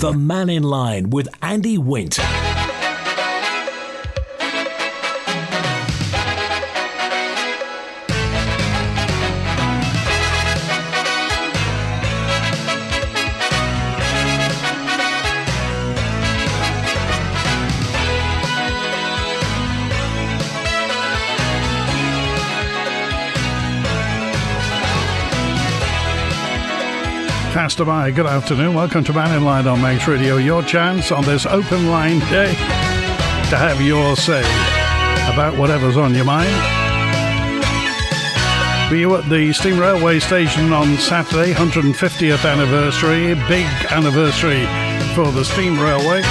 The Mannin Line with Andy Wint. Pastor By, good afternoon. Welcome to Mannin Line on Manx Radio. Your chance on this open line day to have your say about whatever's on your mind. Were you at the Steam Railway Station on Saturday, 150th anniversary, big anniversary for the Steam Railway?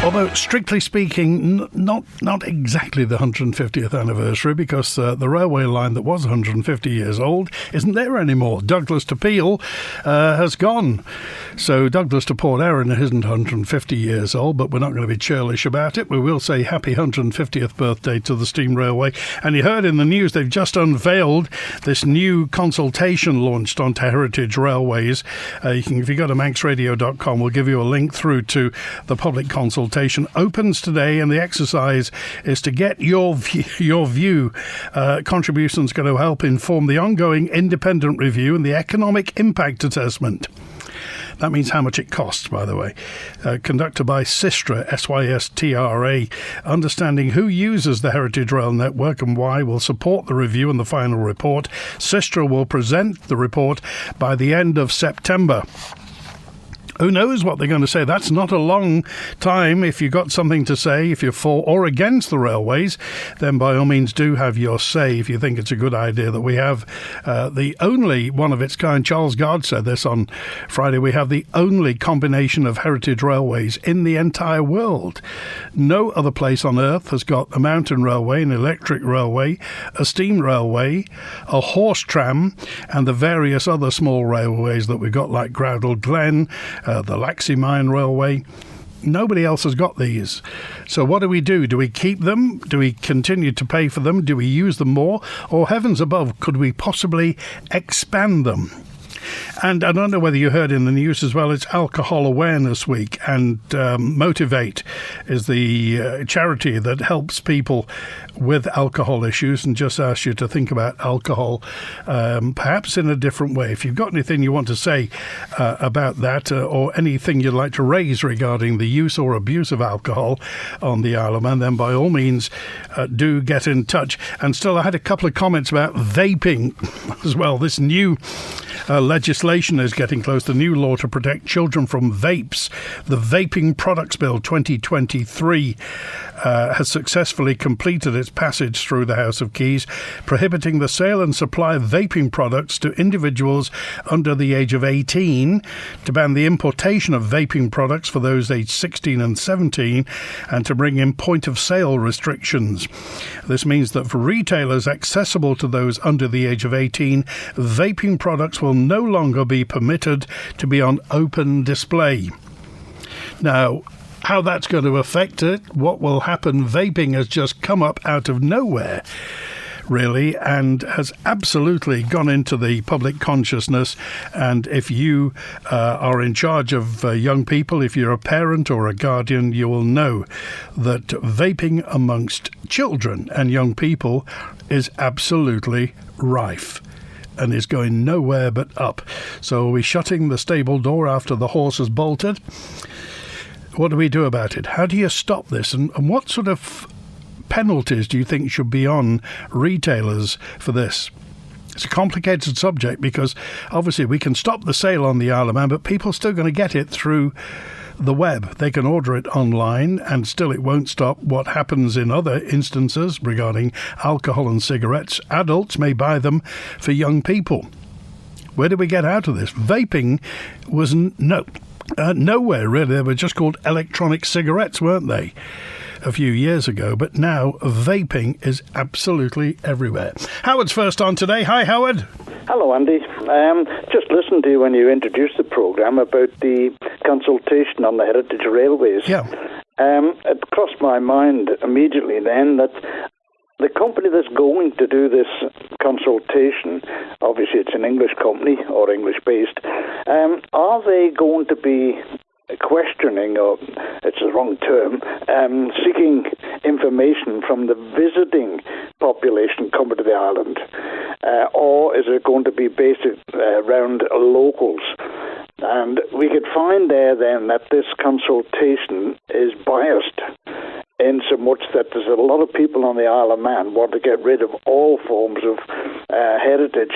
Although, strictly speaking, not exactly the 150th anniversary, because the railway line that was 150 years old isn't there anymore. Douglas to Peel has gone. So Douglas to Port Erin isn't 150 years old, but we're not going to be churlish about it. We will say happy 150th birthday to the Steam Railway. And you heard in the news they've just unveiled this new consultation launched onto Heritage Railways. If you go to manxradio.com, we'll give you a link through to the public consultation. Opens today, and the exercise is to get your view. Contributions going to help inform the ongoing independent review and the economic impact assessment. That means how much it costs, by the way. Conducted by SYSTRA, SYSTRA. Understanding who uses the Heritage Rail Network and why will support the review and the final report. SYSTRA will present the report by the end of September. Who knows what they're going to say? That's not a long time. If you've got something to say, if you're for or against the railways, then by all means do have your say if you think it's a good idea that we have the only one of its kind. Charles Gard said this on Friday. We have the only combination of heritage railways in the entire world. No other place on earth has got a mountain railway, an electric railway, a steam railway, a horse tram, and the various other small railways that we've got, like Groudle Glen, the Laxey Mine Railway. Nobody else has got these. So what do we do? Do we keep them? Do we continue to pay for them? Do we use them more? Or heavens above, could we possibly expand them? And I don't know whether you heard in the news as well, it's Alcohol Awareness Week, and Motivate is the charity that helps people with alcohol issues, and just ask you to think about alcohol perhaps in a different way. If you've got anything you want to say about that, or anything you'd like to raise regarding the use or abuse of alcohol on the Isle of Man, then by all means do get in touch. And still, I had a couple of comments about vaping as well. This new legislation is getting close. The new law to protect children from vapes, the Vaping Products Bill 2023, has successfully completed its passage through the House of Keys, prohibiting the sale and supply of vaping products to individuals under the age of 18, to ban the importation of vaping products for those aged 16 and 17, and to bring in point-of-sale restrictions. This means that for retailers accessible to those under the age of 18, vaping products will no longer be permitted to be on open display. Now, how that's going to affect it, what will happen, vaping has just come up out of nowhere, really, and has absolutely gone into the public consciousness. And if you are in charge of young people, if you're a parent or a guardian, you will know that vaping amongst children and young people is absolutely rife and is going nowhere but up. So are we shutting the stable door after the horse has bolted? What do we do about it? How do you stop this? And what sort of penalties do you think should be on retailers for this? It's a complicated subject, because obviously we can stop the sale on the Isle of Man, but people are still going to get it through the web. They can order it online, and still it won't stop what happens in other instances regarding alcohol and cigarettes. Adults may buy them for young people. Where do we get out of this? Vaping was nowhere, really. They were just called electronic cigarettes, weren't they, a few years ago? But now vaping is absolutely everywhere. Howard's first on today. Hi, Howard. Hello, Andy. Just listened to you when you introduced the programme about the consultation on the heritage railways. Yeah. it crossed my mind immediately then that the company that's going to do this consultation, obviously it's an English company or English-based, are they going to be questioning, or it's the wrong term, seeking information from the visiting population coming to the island? Or is it going to be based around locals? And we could find there then that this consultation is biased in so much that there's a lot of people on the Isle of Man want to get rid of all forms of heritage,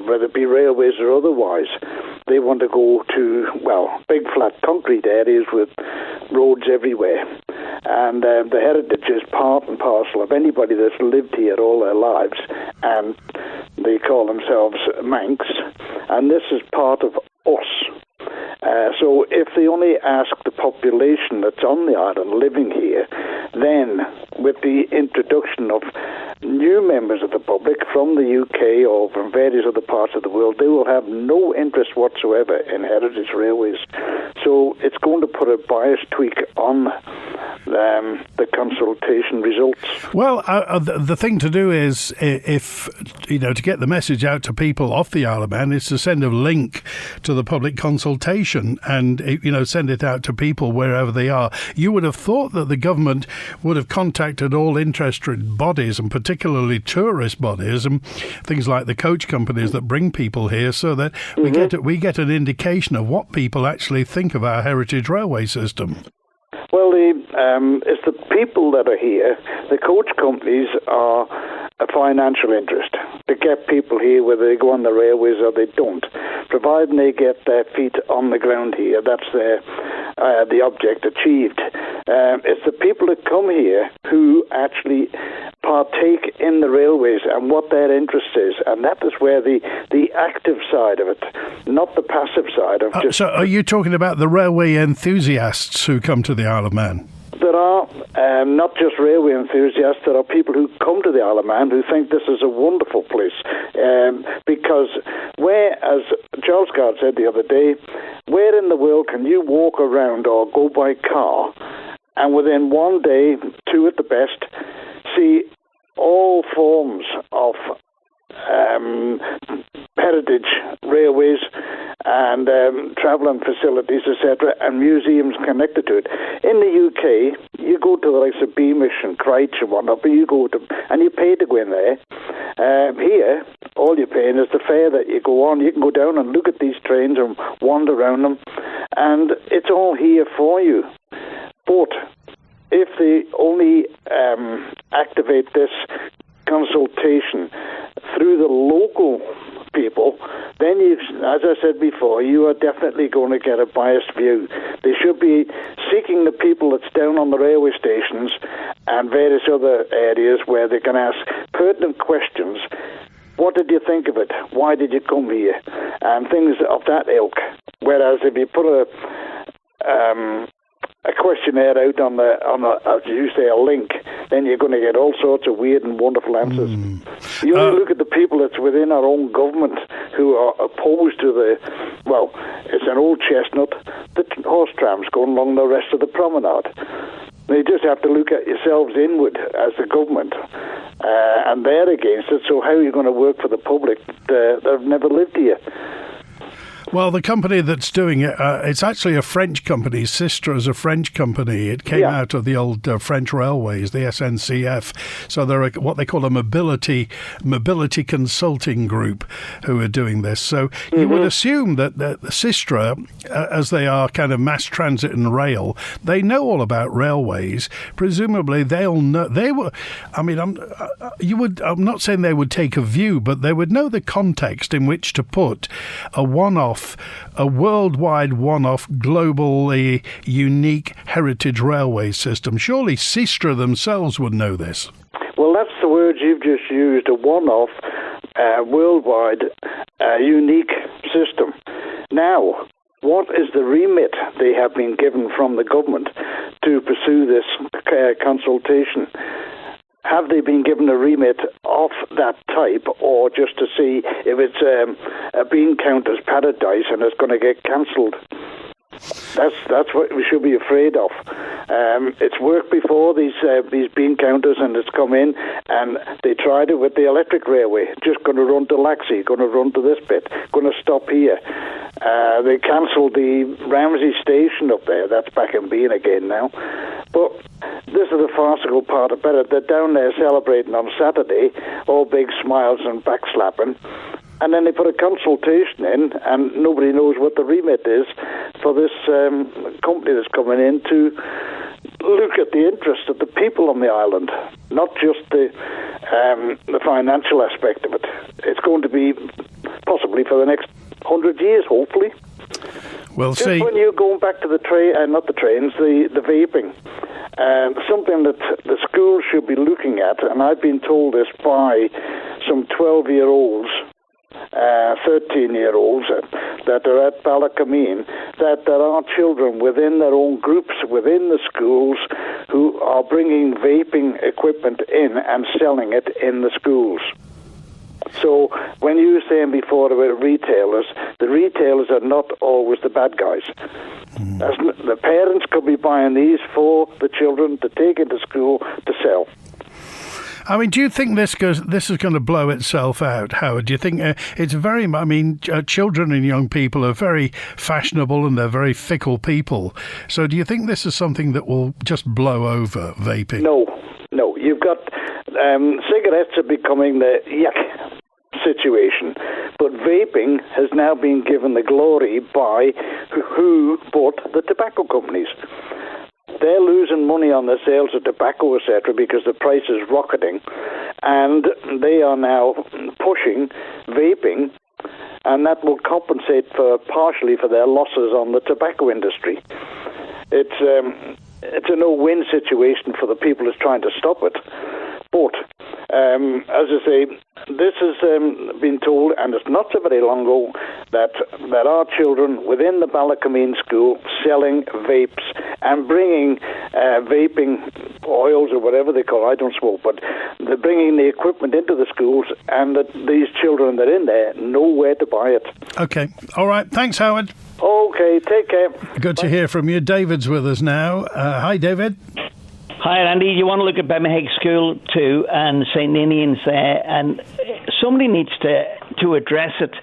whether it be railways or otherwise. They want to go to, well, big flat concrete areas with roads everywhere. And the heritage is part and parcel of anybody that's lived here all their lives, and they call themselves Manx, and this is part of us. So if they only ask the population that's on the island living here, then with the introduction of new members of the public from the UK or from various other parts of the world, they will have no interest whatsoever in heritage railways. So it's going to put a bias tweak on the consultation results. Well, the thing to do is, if to get the message out to people off the Isle of Man, is to send a link to the public consultation and send it out to people wherever they are. You would have thought that the government would have contacted all interested bodies, and particularly tourist bodies, and things like the coach companies that bring people here, so that we get an indication of what people actually think of our heritage railway system. Well, it's the people that are here. The coach companies are a financial interest to get people here, whether they go on the railways or they don't. Providing they get their feet on the ground here, that's the object achieved. It's the people that come here who actually partake in the railways and what their interest is, and that is where the active side of it, not the passive side of just... So are you talking about the railway enthusiasts who come to the Isle of Man? There are not just railway enthusiasts, there are people who come to the Isle of Man who think this is a wonderful place, because where, as Charles Gard said the other day, where in the world can you walk around or go by car and within one day, two at the best, see all forms of heritage railways and travelling facilities, etc., and museums connected to it. In the UK, you go to the likes of Beamish and Crouch and whatnot, but you go to, and you pay to go in there. Here, all you're paying is the fare that you go on. You can go down and look at these trains and wander around them, and it's all here for you. But if they only activate this consultation through the local people, then as I said before, you are definitely going to get a biased view. They should be seeking the people that's down on the railway stations and various other areas where they can ask pertinent questions. What did you think of it? Why did you come here? And things of that ilk. Whereas if you put a questionnaire out on as you say, a link, then you're going to get all sorts of weird and wonderful answers. You only look at the people that's within our own government who are opposed to it's an old chestnut, the horse trams going along the rest of the promenade. You just have to look at yourselves inward as the government, and they're against it, so how are you going to work for the public that have never lived here? Well, the company that's doing it, it's actually a French company. Sistra is a French company. It came out of the old French railways, the SNCF. So they're what they call a mobility consulting group who are doing this. So you would assume that the Sistra, as they are kind of mass transit and rail, they know all about railways. Presumably they'll know. They were. I mean, I'm not saying they would take a view, but they would know the context in which to put a worldwide one-off, globally unique heritage railway system. Surely Sistra themselves would know this. Well, that's the word you've just used, a one-off, worldwide, unique system. Now, what is the remit they have been given from the government to pursue this consultation? Have they been given a remit of that type, or just to see if it's a bean counter's paradise and it's going to get cancelled? That's what we should be afraid of. It's worked before, these bean counters, and it's come in, and they tried it with the electric railway. Just going to run to Laxey, going to run to this bit, going to stop here. They cancelled the Ramsey station up there. That's back in being again now. But this is the farcical part about it. They're down there celebrating on Saturday, all big smiles and backslapping. And then they put a consultation in, and nobody knows what the remit is for this company that's coming in to look at the interest of the people on the island, not just the financial aspect of it. It's going to be possibly for the next 100 years, hopefully. We'll just see. When you're going back to the not the trains, the vaping, something that the schools should be looking at, and I've been told this by some 12-year-olds, 13-year-olds that are at Ballacameen, that there are children within their own groups, within the schools, who are bringing vaping equipment in and selling it in the schools. So when you were saying before about retailers, the retailers are not always the bad guys. The parents could be buying these for the children to take into school to sell. I mean, do you think this is going to blow itself out, Howard? Do you think it's very... I mean, children and young people are very fashionable and they're very fickle people. So do you think this is something that will just blow over, vaping? No. You've got... cigarettes are becoming the yuck situation. But vaping has now been given the glory by who bought the tobacco companies. They're losing money on the sales of tobacco, etc., because the price is rocketing, and they are now pushing vaping, and that will compensate partially for their losses on the tobacco industry. It's a no-win situation for the people who's trying to stop it. But, as I say, this has been told, and it's not so very long ago, that there are children within the Ballacameen school selling vapes and bringing vaping oils or whatever they call it. I don't smoke, but they're bringing the equipment into the schools, and that these children that are in there know where to buy it. Okay. All right. Thanks, Howard. Okay. Take care. Good to hear from you. David's with us now. Hi, David. Hi, Andy. You want to look at Bemaheg School too, and St. Ninian's there, and somebody needs to address it,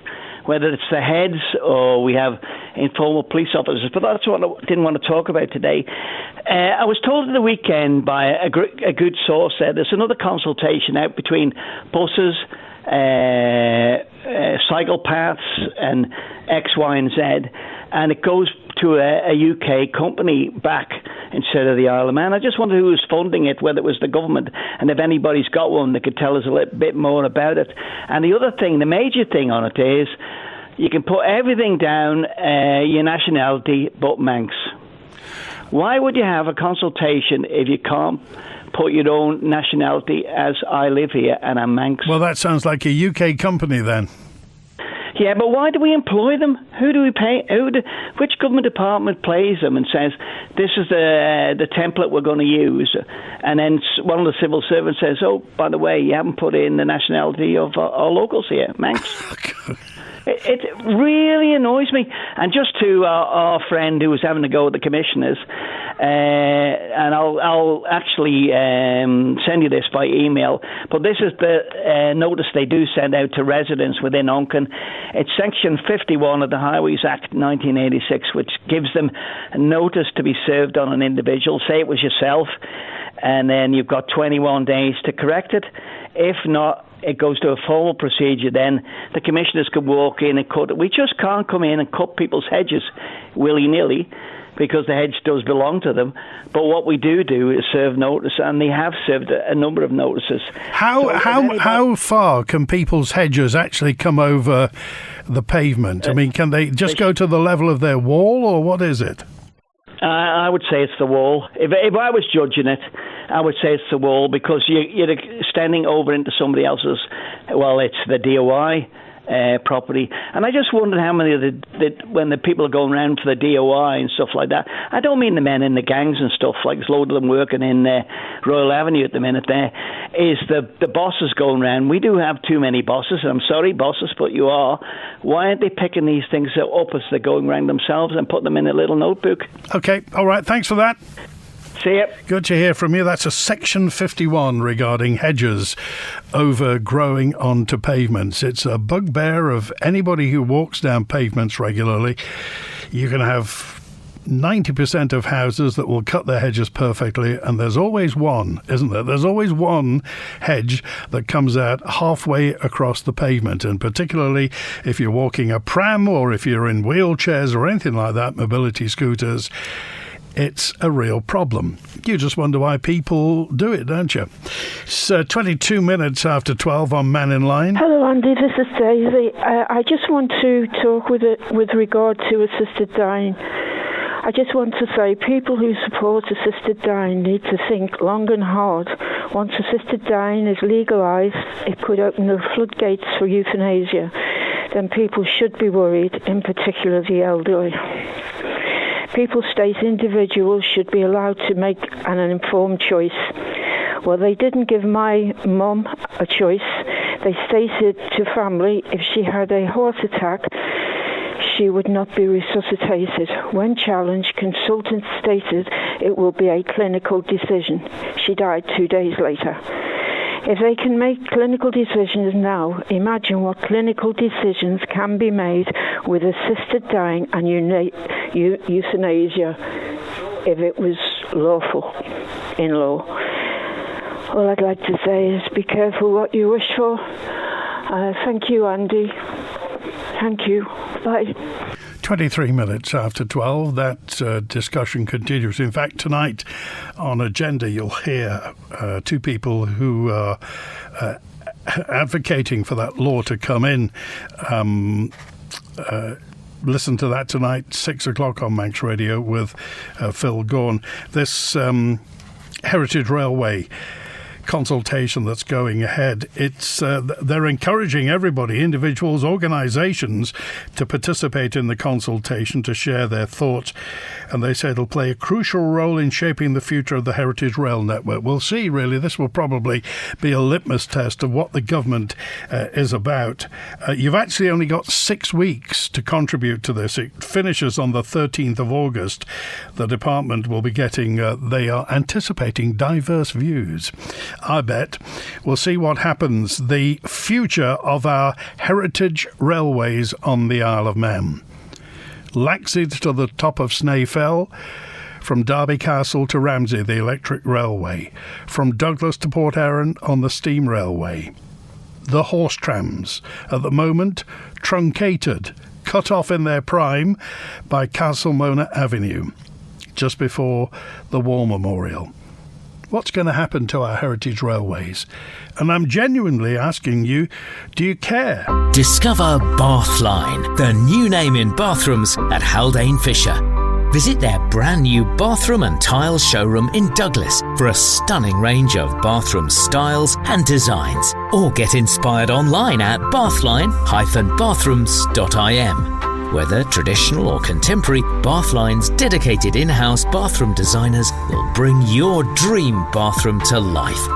whether it's the heads or we have informal police officers. But that's what I didn't want to talk about today. I was told at the weekend by a good source there's another consultation out between buses, cycle paths, and X, Y, and Z, and it goes to a UK company back instead of the Isle of Man. I just wonder who was funding it, whether it was the government, and if anybody's got one that could tell us a little bit more about it. And the other thing, the major thing on it is you can put everything down, your nationality, but Manx. Why would you have a consultation if you can't put your own nationality, as I live here and I'm Manx? Well, that sounds like a UK company then. Yeah, but why do we employ them? Who do we pay? Which government department pays them and says, this is the template we're going to use? And then one of the civil servants says, oh, by the way, you haven't put in the nationality of our locals here, Manx. It really annoys me. And just to our friend who was having to go with the commissioners, and I'll actually send you this by email, but this is the notice they do send out to residents within Onchan. It's Section 51 of the Highways Act 1986, which gives them a notice to be served on an individual. Say it was yourself, and then you've got 21 days to correct it. If not, it goes to a formal procedure. Then the commissioners could walk in and cut it. We just can't come in and cut people's hedges willy-nilly, because the hedge does belong to them. But what we do is serve notice, and they have served a number of notices. How far can people's hedges actually come over the pavement? I mean, can they just go to the level of their wall, or what is it? I would say it's the wall. If I was judging it, I would say it's the wall, because you're extending over into somebody else's. Well, it's the DOI property, and I just wondered how many of when the people are going around for the DOI and stuff like that. I don't mean the men in the gangs and stuff, like there's a load of them working in Royal Avenue at the minute. There is the bosses going around. We do have too many bosses, and I'm sorry, bosses, but you are. Why aren't they picking these things up as they're going around themselves and put them in a little notebook? Okay, all right, thanks for that. See you. Good to hear from you. That's a Section 51 regarding hedges overgrowing onto pavements. It's a bugbear of anybody who walks down pavements regularly. You can have 90% of houses that will cut their hedges perfectly, and there's always one, isn't there? There's always one hedge that comes out halfway across the pavement, and particularly if you're walking a pram or if you're in wheelchairs or anything like that, mobility scooters, it's a real problem. You just wonder why people do it, don't you? It's 22 minutes after 12 on Mannin Line. Hello, Andy. This is Daisy. I just want to talk with regard to assisted dying. I just want to say people who support assisted dying need to think long and hard. Once assisted dying is legalised, it could open the floodgates for euthanasia. Then people should be worried, in particular the elderly. People state individuals should be allowed to make an informed choice. Well, they didn't give my mum a choice. They stated to family if she had a heart attack, she would not be resuscitated. When challenged, consultants stated it will be a clinical decision. She died 2 days later. If they can make clinical decisions now, imagine what clinical decisions can be made with assisted dying and euthanasia if it was lawful in law. All I'd like to say is be careful what you wish for. Thank you, Andy. Thank you. Bye. 23 minutes after 12, that discussion continues. In fact, tonight on Agenda, you'll hear two people who are advocating for that law to come in. Listen to that tonight, 6 o'clock on Manx Radio with Phil Gaughan. This Heritage Railway consultation that's going ahead, they're encouraging everybody, individuals, organisations, to participate in the consultation, to share their thoughts, and they say it'll play a crucial role in shaping the future of the Heritage Rail network. We'll see, really. This will probably be a litmus test of what the government is about. You've actually only got 6 weeks to contribute to this. It finishes on the 13th of August. The department will be getting, they are anticipating diverse views. I bet. We'll see what happens. The future of our heritage railways on the Isle of Man. Laxid to the top of Snaefell, from Derby Castle to Ramsey, the electric railway, from Douglas to Port Erin on the steam railway. The horse trams, at the moment truncated, cut off in their prime by Castlemona Avenue, just before the War Memorial. What's going to happen to our heritage railways? And I'm genuinely asking you, do you care? Discover Bath Line, the new name in bathrooms at Haldane Fisher. Visit their brand new bathroom and tiles showroom in Douglas for a stunning range of bathroom styles and designs. Or get inspired online at bathline-bathrooms.im. Whether traditional or contemporary, Bathline's dedicated in-house bathroom designers will bring your dream bathroom to life.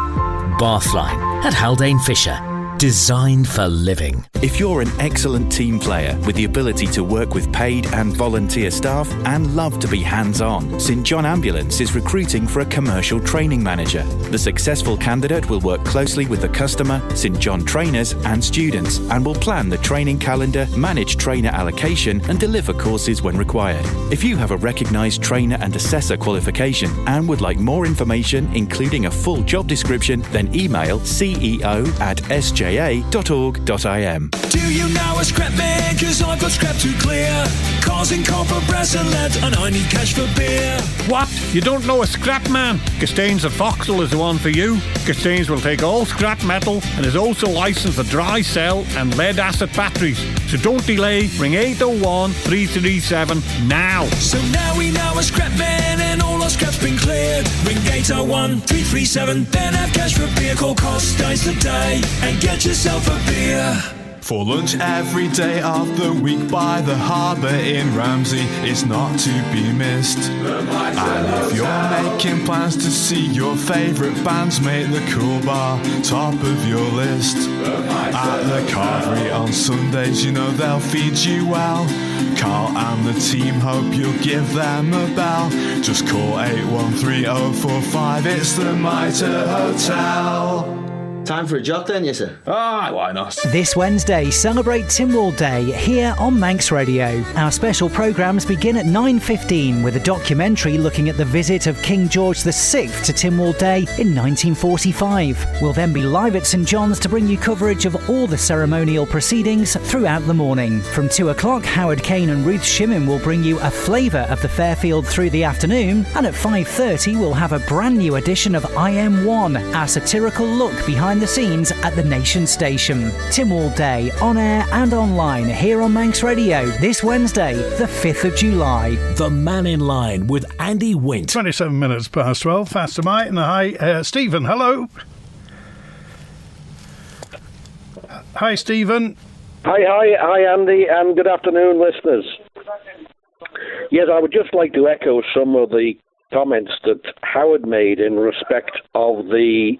Bathline at Haldane Fisher. Designed for living. If you're an excellent team player with the ability to work with paid and volunteer staff and love to be hands-on, St John Ambulance is recruiting for a commercial training manager. The successful candidate will work closely with the customer, St John trainers and students, and will plan the training calendar, manage trainer allocation and deliver courses when required. If you have a recognised trainer and assessor qualification and would like more information, including a full job description, then email ceo@sja.org.im. Do you know a scrap man? 'Cause I've got scrap to clear. Cars in copper, brass and lead, and I need cash for beer. What? You don't know a scrap man? Gastains at Foxhall is the one for you. Gastains will take all scrap metal and is also licensed for dry cell and lead acid batteries. So don't delay. Ring 801 337 now. So now we know a scrap man and all our scrap's been cleared. Ring 801 337, then have cash for beer. Call cost days today and get yourself a beer. For lunch every day of the week by the harbour in Ramsey is not to be missed. And if you're making plans to see your favourite bands, make the Cool Bar top of your list. At the Carvery on Sundays, you know they'll feed you well. Carl and the team hope you'll give them a bell. Just call 813-045, it's the Mitre Hotel. Time for a jot then, yes sir? Ah, why not? This Wednesday, celebrate Tynwald Day here on Manx Radio. Our special programmes begin at 9:15 with a documentary looking at the visit of King George VI to Tynwald Day in 1945. We'll then be live at St John's to bring you coverage of all the ceremonial proceedings throughout the morning. From 2 o'clock, Howard Kane and Ruth Shimmin will bring you a flavour of the Fairfield through the afternoon, and at 5:30 we'll have a brand new edition of I Am One, our satirical look behind the scenes at the Nation Station. Tynwald Day, on air and online here on Manx Radio, this Wednesday, the 5th of July. The Mannin Line with Andy Wint. 27 minutes past 12, fast to Mike, and hi, Stephen, hello. Hi, Stephen. Hi, Andy, and good afternoon, listeners. Yes, I would just like to echo some of the comments that Howard made in respect of the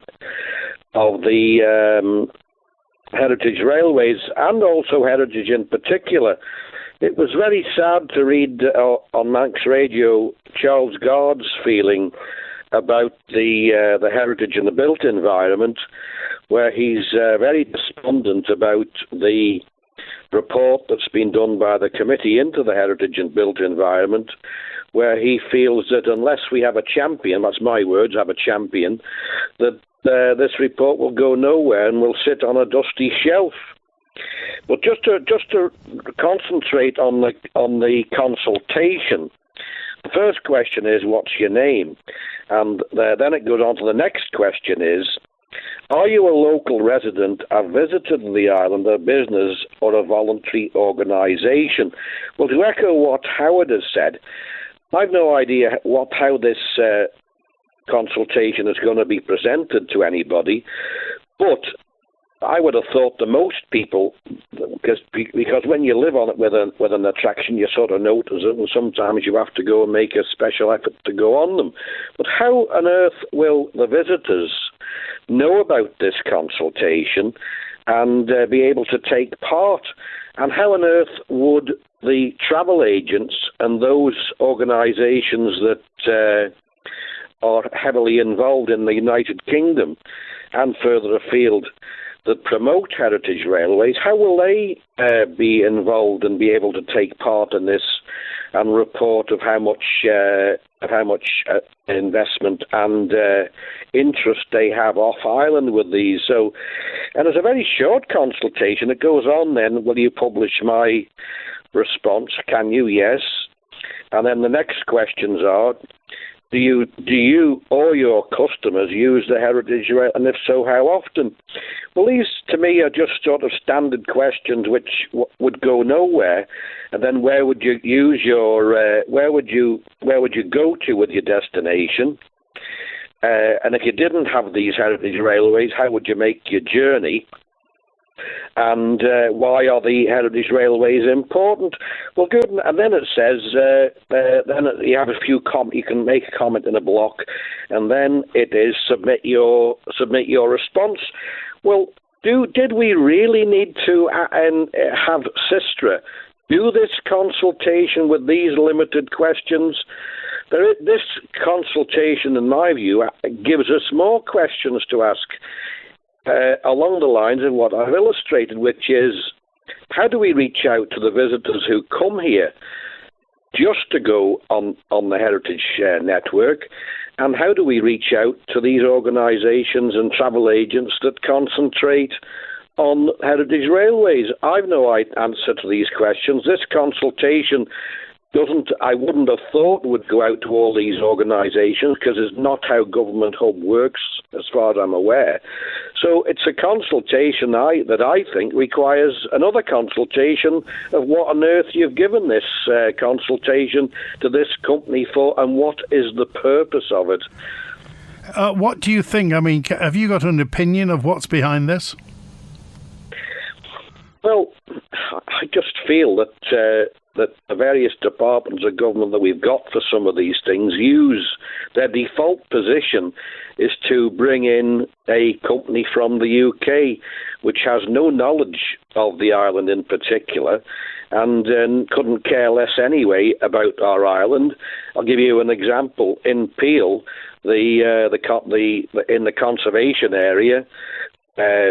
Heritage Railways, and also Heritage in particular. It was very sad to read on Manx Radio Charles Gard's feeling about the heritage and the built environment, where he's very despondent about the report that's been done by the committee into the heritage and built environment, where he feels that unless we have a champion, that's my words, have a champion, that this report will go nowhere and will sit on a dusty shelf. But just to concentrate on the consultation, the first question is, what's your name? And then it goes on to the next question is, are you a local resident, have visited the island, a business or a voluntary organisation? Well, to echo what Howard has said, I've no idea how this consultation is going to be presented to anybody, but I would have thought the most people, because when you live on it with an attraction, you sort of notice it, and sometimes you have to go and make a special effort to go on them. But how on earth will the visitors know about this consultation and be able to take part? And how on earth would the travel agents and those organisations that are heavily involved in the United Kingdom and further afield that promote heritage railways, how will they be involved and be able to take part in this and report of how much investment and interest they have off island with these? So, and it's a very short consultation. It goes on then, will you publish my response? Can you? Yes. And then the next questions are, do you or your customers use the heritage rail, and if so, how often? Well, these to me are just sort of standard questions which would go nowhere. And then where would you use your where would you go to with your destination? And if you didn't have these heritage railways, how would you make your journey? And why are the heritage railways important? Well, good. And then it says, then you have a few you can make a comment in a block, and then it is submit your response. Well, did we really need to have Sistra do this consultation with these limited questions? This consultation, in my view, gives us more questions to ask. Along the lines of what I've illustrated, which is, how do we reach out to the visitors who come here just to go on the Heritage Network, and how do we reach out to these organisations and travel agents that concentrate on heritage railways? I've no answer to these questions. This consultation I wouldn't have thought would go out to all these organisations, because it's not how Government Hub works, as far as I'm aware. So it's a consultation that I think requires another consultation of what on earth you've given this consultation to this company for, and what is the purpose of it. What do you think? I mean, have you got an opinion of what's behind this? Well, I just feel that that the various departments of government that we've got for some of these things use their default position is to bring in a company from the UK which has no knowledge of the island in particular and couldn't care less anyway about our island. I'll give you an example. In Peel, in the conservation area,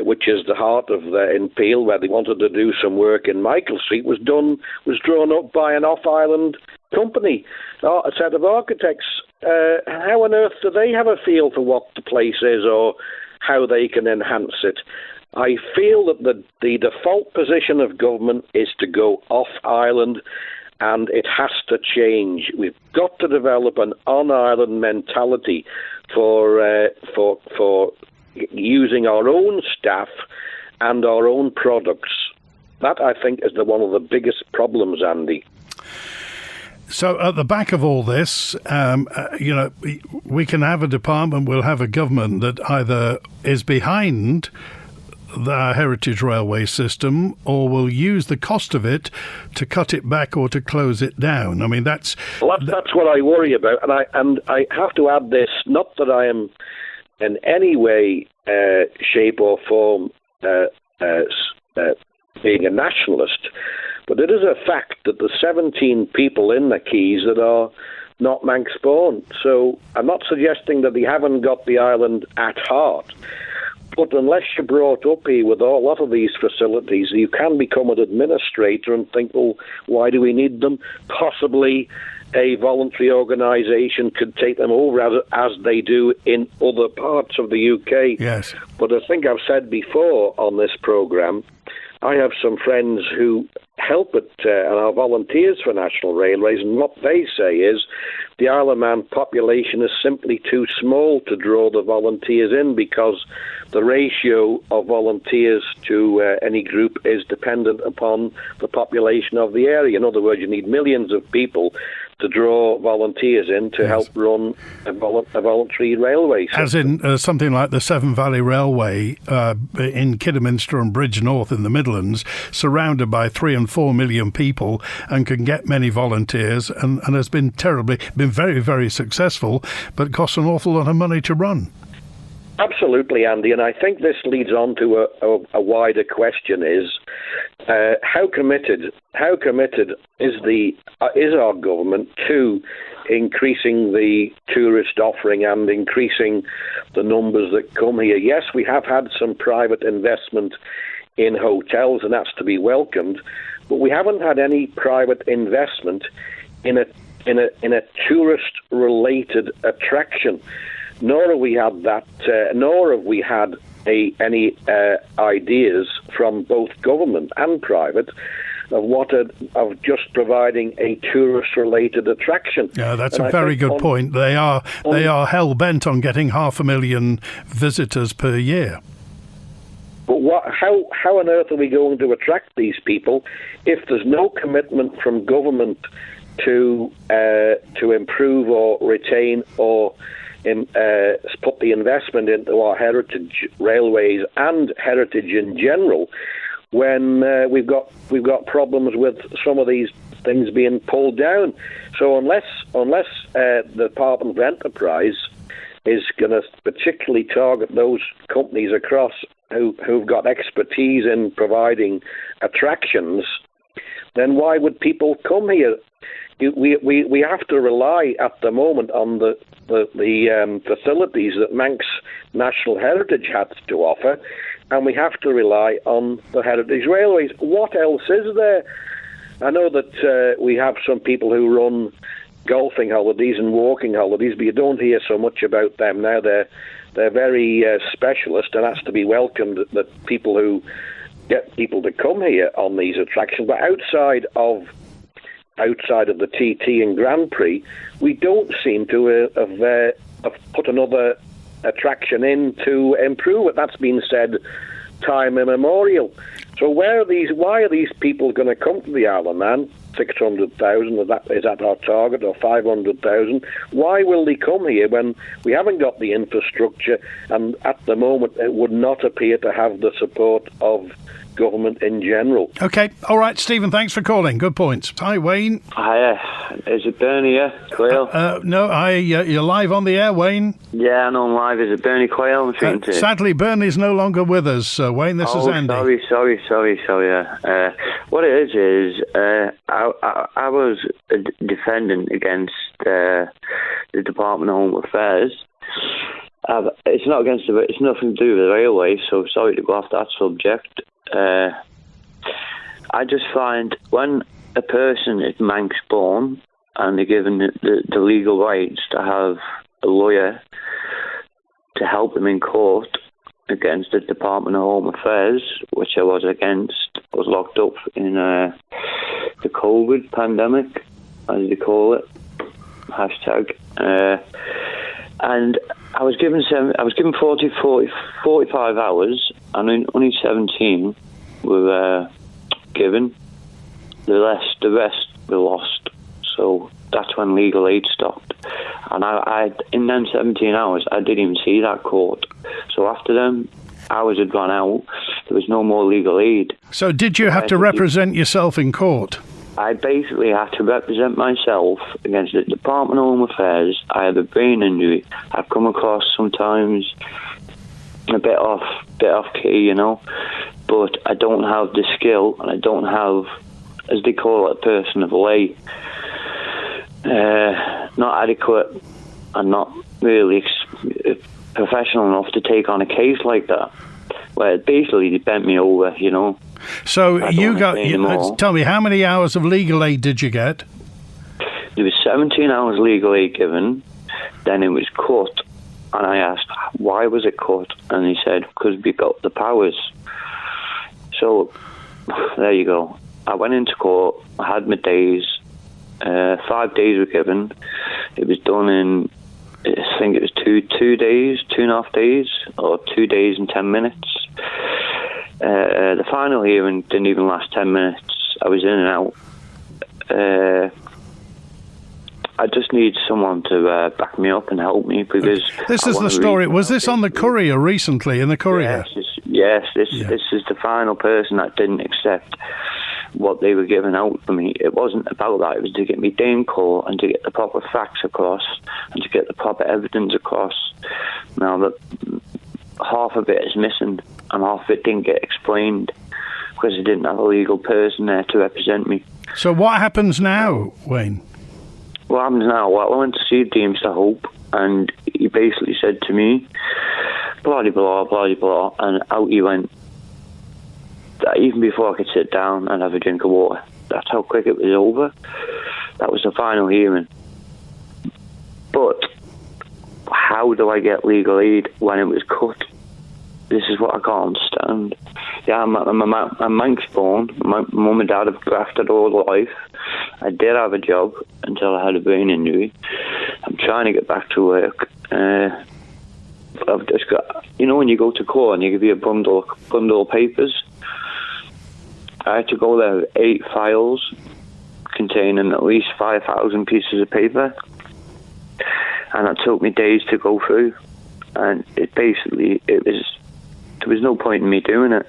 which is the heart of in Peel, where they wanted to do some work in Michael Street, was drawn up by an off-island company, a set of architects. How on earth do they have a feel for what the place is or how they can enhance it? I feel that the default position of government is to go off-island, and it has to change. We've got to develop an on-island mentality for using our own staff and our own products. That, I think, is one of the biggest problems, Andy. So at the back of all this, we can have a department, we'll have a government that either is behind the heritage railway system or will use the cost of it to cut it back or to close it down. I mean, that's what I worry about. And I have to add this, not that I am in any way, shape or form being a nationalist, but it is a fact that the 17 people in the Keys that are not Manx born. So I'm not suggesting that they haven't got the island at heart, but unless you're brought up here with a lot of these facilities, you can become an administrator and think, well, why do we need them? Possibly a voluntary organisation could take them over as they do in other parts of the UK. Yes. But I think I've said before on this programme, I have some friends who help and are volunteers for National Railways, and what they say is the Isle of Man population is simply too small to draw the volunteers in because the ratio of volunteers to any group is dependent upon the population of the area. In other words, you need millions of people to draw volunteers in to help run a voluntary railway system. As in something like the Severn Valley Railway in Kidderminster and Bridge North in the Midlands, surrounded by 3 and 4 million people and can get many volunteers and has been very, very successful, but costs an awful lot of money to run. Absolutely, Andy, and I think this leads on to a wider question: is how committed is our government to increasing the tourist offering and increasing the numbers that come here? Yes, we have had some private investment in hotels, and that's to be welcomed, but we haven't had any private investment in a tourist-related attraction. Nor have we had that. Nor have we had any ideas from both government and private of just providing a tourist-related attraction. Yeah, that's a very good point. They are hell bent on getting 500,000 visitors per year. But how on earth are we going to attract these people if there's no commitment from government to improve or retain or put the investment into our heritage railways and heritage in general, when we've got problems with some of these things being pulled down? So unless the Department of Enterprise is going to particularly target those companies across who've got expertise in providing attractions, then why would people come here? We have to rely at the moment on the facilities that Manx National Heritage has to offer, and we have to rely on the heritage railways. What else is there? I know that we have some people who run golfing holidays and walking holidays, but you don't hear so much about them now. They're very specialist, and that's to be welcomed, that people who get people to come here on these attractions. But outside of the TT and Grand Prix, we don't seem to have put another attraction in to improve it. That's been said time immemorial. So why are these people going to come to the Isle of Man? 600,000, is that our target, or 500,000? Why will they come here when we haven't got the infrastructure, and at the moment it would not appear to have the support of government in general. OK, all right, Stephen, thanks for calling. Good points. Hi, Wayne. Hiya. Is it Bernie here? Quayle? No, you're live on the air, Wayne. Yeah, I know I'm live. Is it Bernie Quayle I'm speaking to? Sadly, Bernie's no longer with us, Wayne. This is Andy. Sorry. What it is I was a defendant against the Department of Home Affairs. It's not against it's nothing to do with the railway, so sorry to go off that subject. I just find when a person is Manx born and they're given the legal rights to have a lawyer to help them in court against the Department of Home Affairs, which I was against, I was locked up in the COVID pandemic, as they call it, hashtag, and I was given 45 hours, and only 17 were given. The rest were lost. So that's when legal aid stopped. And I in them 17 hours, I didn't even see that court. So after them hours had run out, there was no more legal aid. So did you have to represent yourself in court? I basically had to represent myself against the Department of Home Affairs. I have a brain injury. I've come across sometimes a bit off key, but I don't have the skill, and I don't have, as they call it, a person of lay. Not adequate and not really professional enough to take on a case like that, where basically they bent me over, So you got, tell me, how many hours of legal aid did you get? There was 17 hours legal aid given, then it was cut, and I asked, why was it cut? And he said, because we got the powers. So, there you go. I went into court, I had my days, 5 days were given. It was done in, I think it was 2.5 days, or 2 days and 10 minutes. The final hearing didn't even last 10 minutes. I was in and out. I just need someone to back me up and help me, because this is the story. Was this on the Courier recently? In the Courier? Yes. This is the final person that didn't accept what they were giving out for me. It wasn't about that. It was to get me day in court and to get the proper facts across and to get the proper evidence across. Now that half of it is missing and half of it didn't get explained because I didn't have a legal person there to represent me. So what happens now, Wayne? What happens now? Well, I went to see Deemster Hope, and he basically said to me, blah, blah, blah, blah, and out he went. Even before I could sit down and have a drink of water. That's how quick it was over. That was the final hearing. But how do I get legal aid when it was cut? This is what I can't understand. Yeah, I'm Manx born. My mum and dad have grafted all life. I did have a job until I had a brain injury. I'm trying to get back to work. I've just got, when you go to court and you give you a bundle of papers, I had to go there with 8 files containing at least 5,000 pieces of paper, and it took me days to go through. And there was no point in me doing it.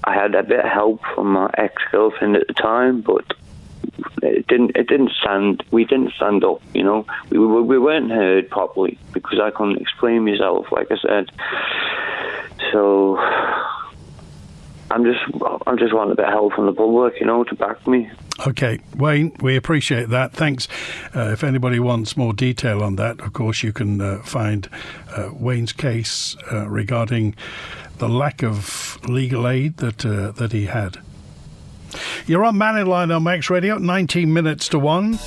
I had a bit of help from my ex-girlfriend at the time, but we didn't stand up. We weren't heard properly because I couldn't explain myself, like I said. So I'm just wanting a bit of help from the public, to back me. Okay, Wayne, we appreciate that. Thanks. If anybody wants more detail on that, of course, you can find Wayne's case regarding the lack of legal aid that he had. You're on Mannin Line on Max Radio, 19 minutes to 1.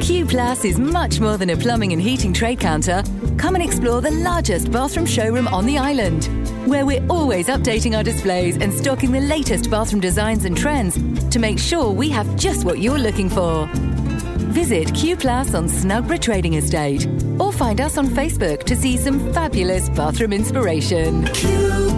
Q Plus is much more than a plumbing and heating trade counter. Come and explore the largest bathroom showroom on the island, where we're always updating our displays and stocking the latest bathroom designs and trends to make sure we have just what you're looking for. Visit Q Plus on Snugborough Trading Estate, or find us on Facebook to see some fabulous bathroom inspiration. Qplus.co.il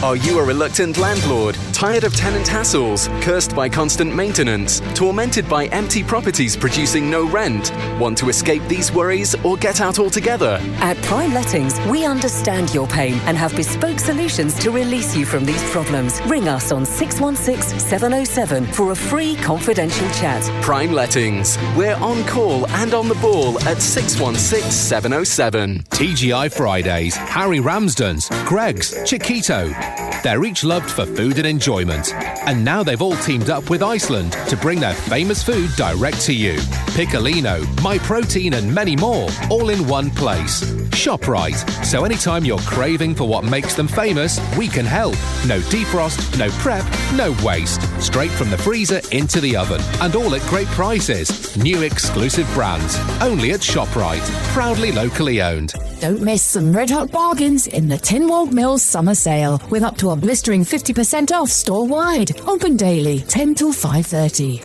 Are you a reluctant landlord, tired of tenant hassles, cursed by constant maintenance, tormented by empty properties producing no rent? Want to escape these worries or get out altogether? At Prime Lettings, we understand your pain and have bespoke solutions to release you from these problems. Ring us on 616 707 for a free confidential chat. Prime Lettings. We're on call and on the ball at 616 707. TGI Fridays, Harry Ramsden's, Greg's, Chiquito. They're each loved for food and enjoyment. And now they've all teamed up with Iceland to bring their famous food direct to you. Piccolino, My Protein and many more, all in one place. Shop right, so anytime you're craving for what makes them famous, we can help. No defrost, no prep, no waste. Straight from the freezer into the oven. And all at great prices. New exclusive brands. Only at ShopRite. Proudly locally owned. Don't miss some red hot bargains in the Tynwald Mills summer sale with up to a blistering 50% off store-wide. Open daily, 10 till 5:30.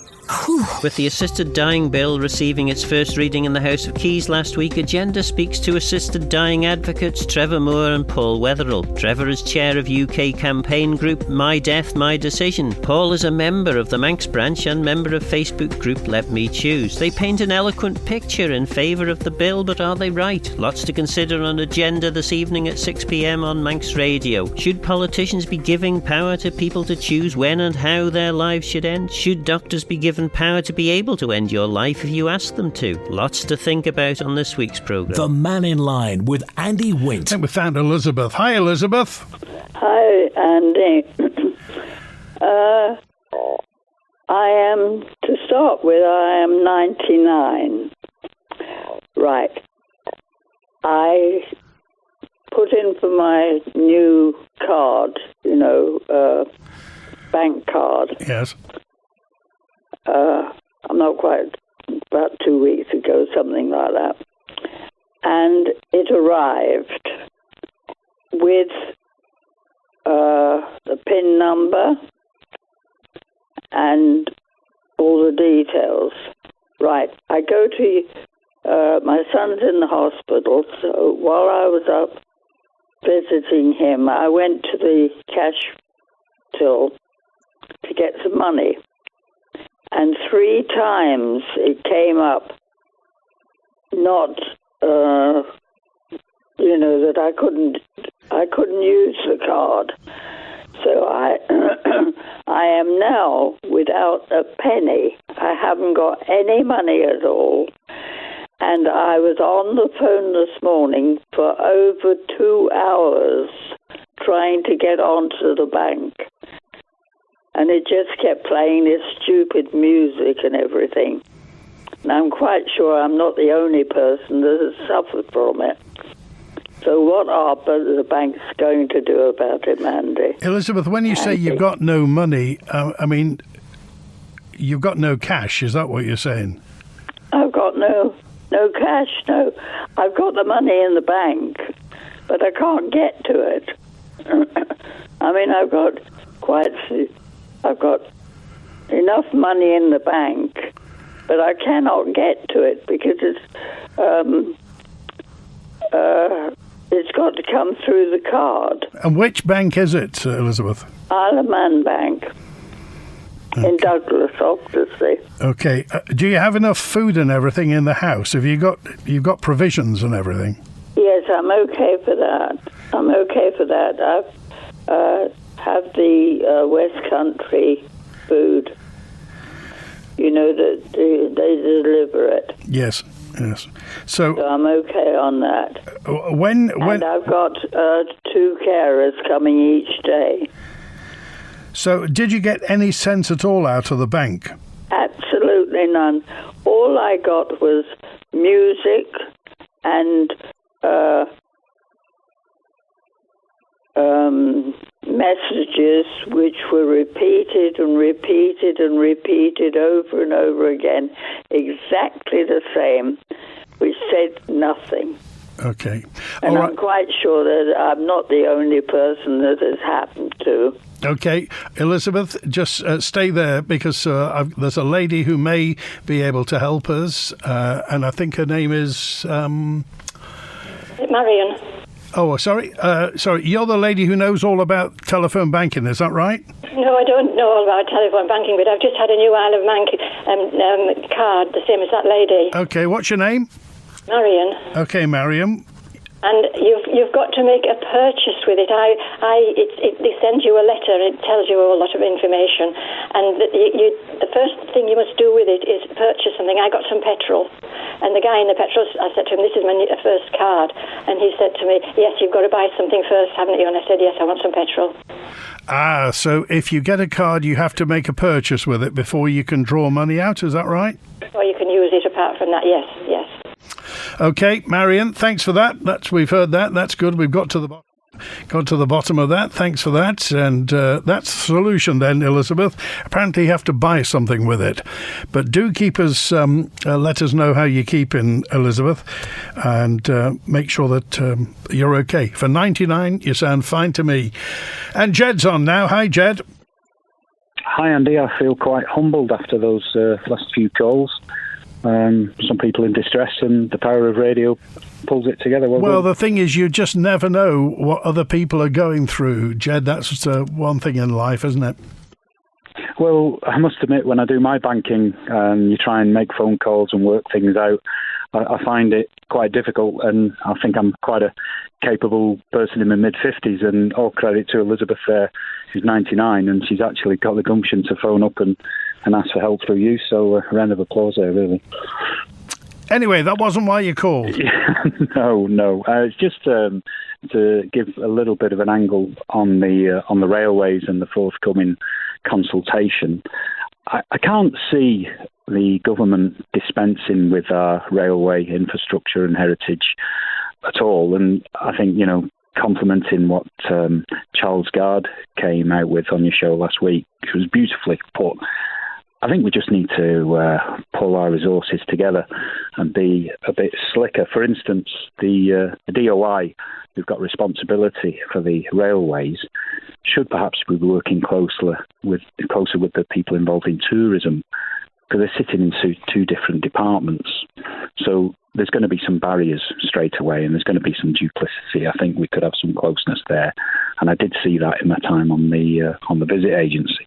With the assisted dying bill receiving its first reading in the House of Keys last week, Agenda speaks to assisted dying advocates Trevor Moore and Paul Wetherill. Trevor is chair of UK campaign group My Death, My Decision. Paul is a member of the Manx branch and member of Facebook group Let Me Choose. They paint an eloquent picture in favour of the bill, but are they right? Lots to consider on Agenda this evening at 6 p.m. on Manx Radio. Should politicians be giving power to people to choose when and how their lives should end? Should doctors be given power to be able to end your life if you ask them to? Lots to think about on this week's programme. The Mannin Line with Andy Wint. And we found Elizabeth. Hi, Elizabeth. Hi, Andy. I am, to start with, I am 99. Right. I put in for my new card, bank card. Yes. I'm not quite, about 2 weeks ago, something like that. And it arrived with the PIN number and all the details. Right, I go to, my son's in the hospital, so while I was up visiting him, I went to the cash till to get some money. And 3 times it came up, not, that I couldn't use the card. So I am now without a penny. I haven't got any money at all. And I was on the phone this morning for over 2 hours trying to get onto the bank. And it just kept playing this stupid music and everything. And I'm quite sure I'm not the only person that has suffered from it. So what are the banks going to do about it, Mandy? Elizabeth, when you say you've got no money, you've got no cash, is that what you're saying? I've got no cash, no. I've got the money in the bank, but I can't get to it. I've got enough money in the bank, but I cannot get to it because it's got to come through the card. And which bank is it, Elizabeth? Isle of Man Bank. Okay. In Douglas, obviously. Okay. Do you have enough food and everything in the house? You've got provisions and everything? Yes, I'm okay for that. I have the West Country food. That they deliver it. Yes. So I'm okay on that. And I've got 2 carers coming each day. So did you get any sense at all out of the bank? Absolutely none. All I got was music and messages which were repeated and repeated and repeated over and over again, exactly the same, which said nothing. Okay. And I'm quite sure that I'm not the only person that has happened to. Okay, Elizabeth, just stay there because there's a lady who may be able to help us, and I think her name is... Marion. Oh, sorry. You're the lady who knows all about telephone banking, is that right? No, I don't know all about telephone banking, but I've just had a new Isle of Man card, the same as that lady. Okay, what's your name? Marion. Okay, Marion. And you've got to make a purchase with it. They send you a letter. It tells you a lot of information, and the first thing you must do with it is purchase something. I got some petrol, and the guy in the petrol, I said to him, "This is my first card," and he said to me, "Yes, you've got to buy something first, haven't you?" And I said, "Yes, I want some petrol." So if you get a card, you have to make a purchase with it before you can draw money out. Is that right? Or you can use it. Apart from that, yes. Okay, Marion, thanks for that. We've heard that. That's good. We've got to the bottom of that. Thanks for that. And that's the solution then, Elizabeth. Apparently you have to buy something with it. But do keep us, let us know how you're keeping, Elizabeth, and make sure that you're okay. For 99, you sound fine to me. And Jed's on now. Hi, Jed. Hi, Andy. I feel quite humbled after those last few calls. Some people in distress, and the power of radio pulls it together. Well, the thing is, you just never know what other people are going through, Jed. That's one thing in life, isn't it? Well, I must admit, when I do my banking and you try and make phone calls and work things out, I find it quite difficult, and I think I'm quite a capable person in my mid-50s, and all credit to Elizabeth there, who's 99, and she's actually got the gumption to phone up and ask for help through you, so a round of applause there, really. Anyway, that wasn't why you called. No. It's just to give a little bit of an angle on the railways and the forthcoming consultation. I can't see the government dispensing with our railway infrastructure and heritage at all, and I think, complimenting what Charles Gard came out with on your show last week, which was beautifully put. I think we just need to pull our resources together and be a bit slicker. For instance, the DOI, who've got responsibility for the railways, should perhaps be working closer with the people involved in tourism, because they're sitting in two different departments. So there's going to be some barriers straight away, and there's going to be some duplicity. I think we could have some closeness there, and I did see that in my time on the visit agency.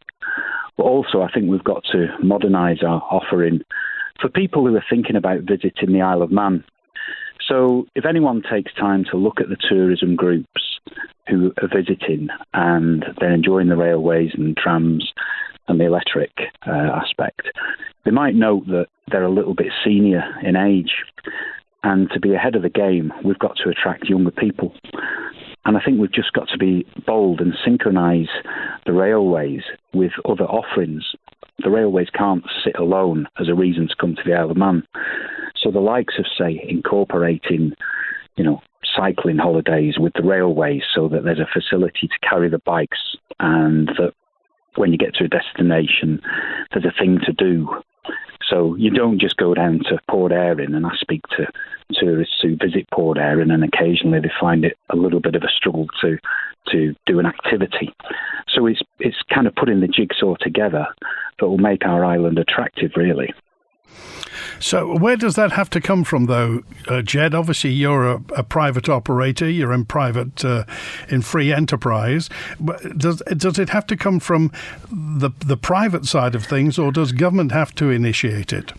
But also, I think we've got to modernise our offering for people who are thinking about visiting the Isle of Man. So if anyone takes time to look at the tourism groups who are visiting and they're enjoying the railways and trams and the electric aspect, they might note that they're a little bit senior in age. And to be ahead of the game, we've got to attract younger people. And I think we've just got to be bold and synchronise the railways with other offerings. The railways can't sit alone as a reason to come to the Isle of Man. So the likes of, say, incorporating, cycling holidays with the railways, so that there's a facility to carry the bikes, and that when you get to a destination, there's a thing to do. So you don't just go down to Port Erin, and I speak to tourists who visit Port Erin, and occasionally they find it a little bit of a struggle to do an activity. So it's kind of putting the jigsaw together that will make our island attractive, really. So where does that have to come from, though, Jed? Obviously, you're a private operator. You're in free enterprise. But does it have to come from the private side of things, or does government have to initiate it?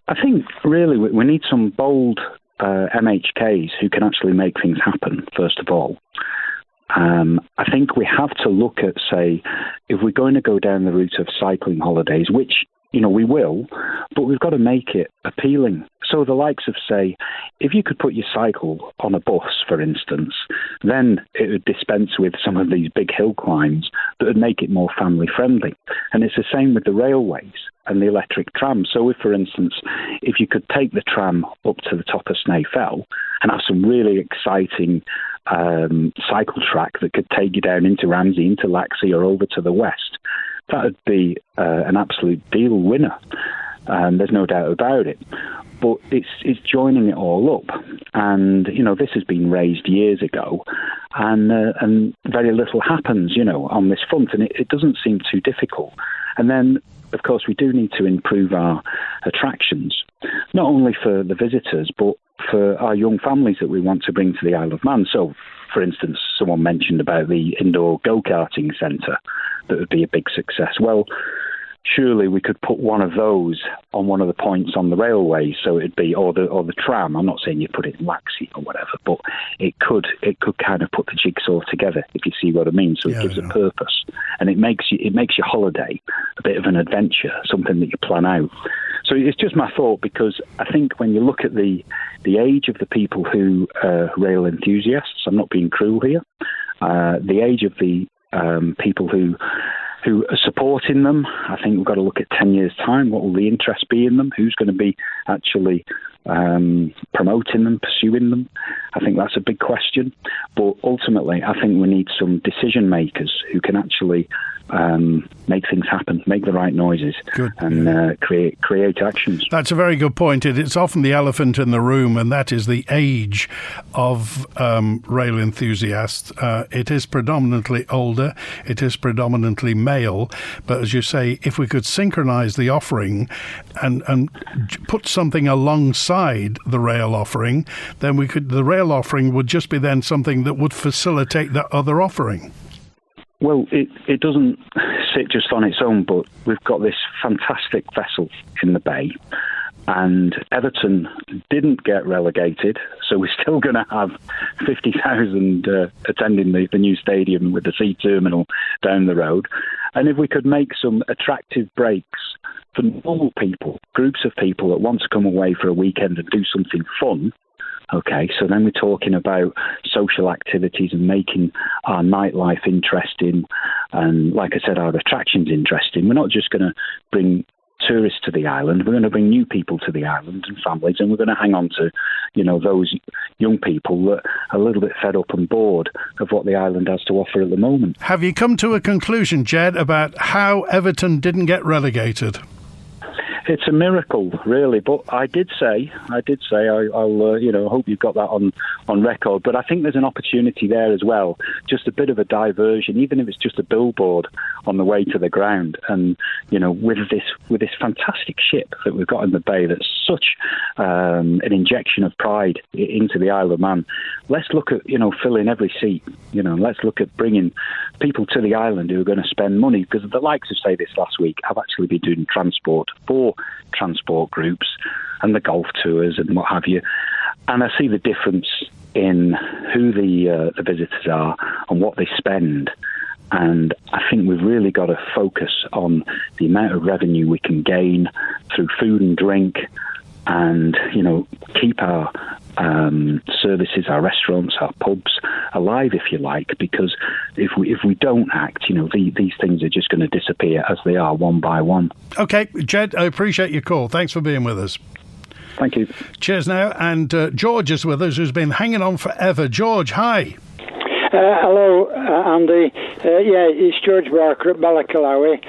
I think, really, we need some bold MHKs who can actually make things happen, first of all. I think we have to look at, say, if we're going to go down the route of cycling holidays, which we will, but we've got to make it appealing. So the likes of, say, if you could put your cycle on a bus, for instance, then it would dispense with some of these big hill climbs that would make it more family-friendly. And it's the same with the railways and the electric trams. So if, for instance, if you could take the tram up to the top of Snaefell and have some really exciting cycle track that could take you down into Ramsey, into Laxey, or over to the west, that would be an absolute deal winner. There's no doubt about it. But it's joining it all up. And, this has been raised years ago, and very little happens, on this front. And it doesn't seem too difficult. And then, of course, we do need to improve our attractions, not only for the visitors, but for our young families that we want to bring to the Isle of Man. So, for instance, someone mentioned about the indoor go-karting centre that would be a big success. Well, surely we could put one of those on one of the points on the railway, so it'd be or the tram. I'm not saying you put it in Laxey or whatever, but it could kind of put the jigsaw together, if you see what I mean. So it gives a purpose, and it makes your holiday a bit of an adventure, something that you plan out. So it's just my thought, because I think when you look at the age of the people who are rail enthusiasts, I'm not being cruel here, the age of the people who are supporting them, I think we've got to look at 10 years' time. What will the interest be in them? Who's going to be actually promoting them, pursuing them? I think that's a big question. But ultimately, I think we need some decision makers who can actually make things happen, make the right noises, and create actions. That's a very good point. It's often the elephant in the room, and that is the age of rail enthusiasts. It is predominantly older, it is predominantly male, but as you say, if we could synchronise the offering and put something alongside the rail offering, then the rail offering would just be then something that would facilitate that other offering. Well, it doesn't sit just on its own, but we've got this fantastic vessel in the bay, and Everton didn't get relegated, so we're still going to have 50,000 attending the new stadium with the sea terminal down the road. And if we could make some attractive breaks for normal people, groups of people that want to come away for a weekend and do something fun, okay, so then we're talking about social activities and making our nightlife interesting, and like I said, our attractions interesting. We're not just going to bring tourists to the island, we're going to bring new people to the island and families, and we're going to hang on to, those young people that are a little bit fed up and bored of what the island has to offer at the moment. Have you come to a conclusion, Jed, about how Everton didn't get relegated? It's a miracle, really. But I did say, I'll hope you've got that on record. But I think there's an opportunity there as well. Just a bit of a diversion, even if it's just a billboard on the way to the ground. And with this fantastic ship that we've got in the bay, that's such an injection of pride into the Isle of Man. Let's look at filling every seat. Let's look at bringing people to the island who are going to spend money, because the likes of, say, this last week, I've actually been doing transport for transport groups and the golf tours and what have you, and I see the difference in who the visitors are and what they spend. And I think we've really got to focus on the amount of revenue we can gain through food and drink, and keep our services, our restaurants, our pubs alive, if you like, because if we don't act, these things are just going to disappear as they are, one by one. Okay, Jed, I appreciate your call. Thanks for being with us. Thank you. Cheers now. And George is with us, who's been hanging on forever. George, hi. Hello, Andy. It's George Barker at Ballacalawi.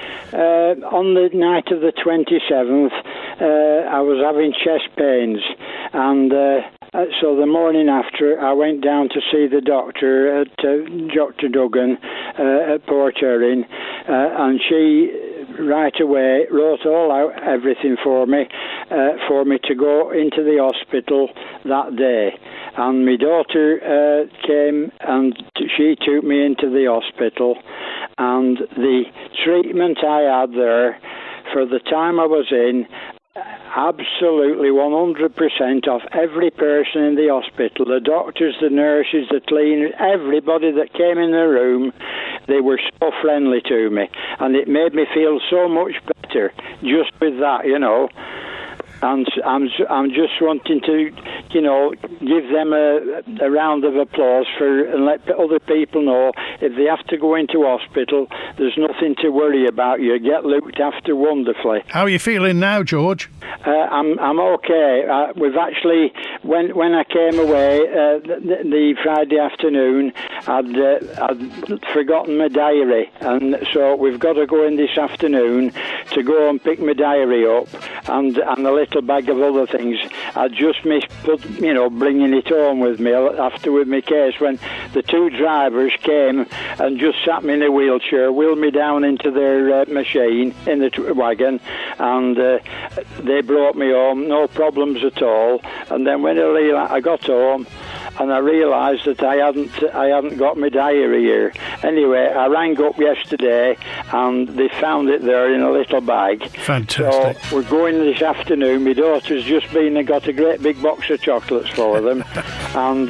On the night of the 27th, I was having chest pains, and so the morning after, I went down to see the doctor at Dr. Duggan at Port Erin, and she right away wrote all out, everything for me to go into the hospital that day. And my daughter came and she took me into the hospital, and the treatment I had there for the time I was in, absolutely 100% of every person in the hospital, the doctors, the nurses, the cleaners, everybody that came in the room, they were so friendly to me, and it made me feel so much better just with that, And I'm just wanting to, give them a round of applause and let other people know if they have to go into hospital, there's nothing to worry about. You get looked after wonderfully. How are you feeling now, George? I'm okay. We've actually, when I came away the Friday afternoon, I'd forgotten my diary, and so we've got to go in this afternoon to go and pick my diary up and a little bag of other things, I just missed bringing it home with me after with my case when the two drivers came and just sat me in a wheelchair, wheeled me down into their machine in the wagon, and they brought me home, no problems at all. And then when I got home, and I realised that I hadn't got my diary here. Anyway, I rang up yesterday, and they found it there in a little bag. Fantastic. So we're going this afternoon. My daughter's just been and got a great big box of chocolates for them, and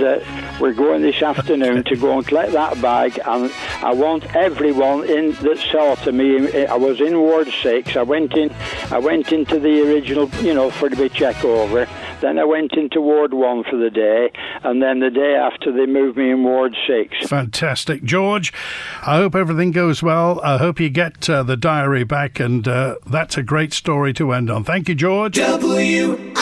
we're going this afternoon to go and collect that bag. And I want everyone in that saw to me. I was in Ward 6. I went into the original, for the check over. Then I went into Ward 1 for the day, and then the day after they moved me in Ward 6. Fantastic. George, I hope everything goes well. I hope you get the diary back, and that's a great story to end on. Thank you, George. WINT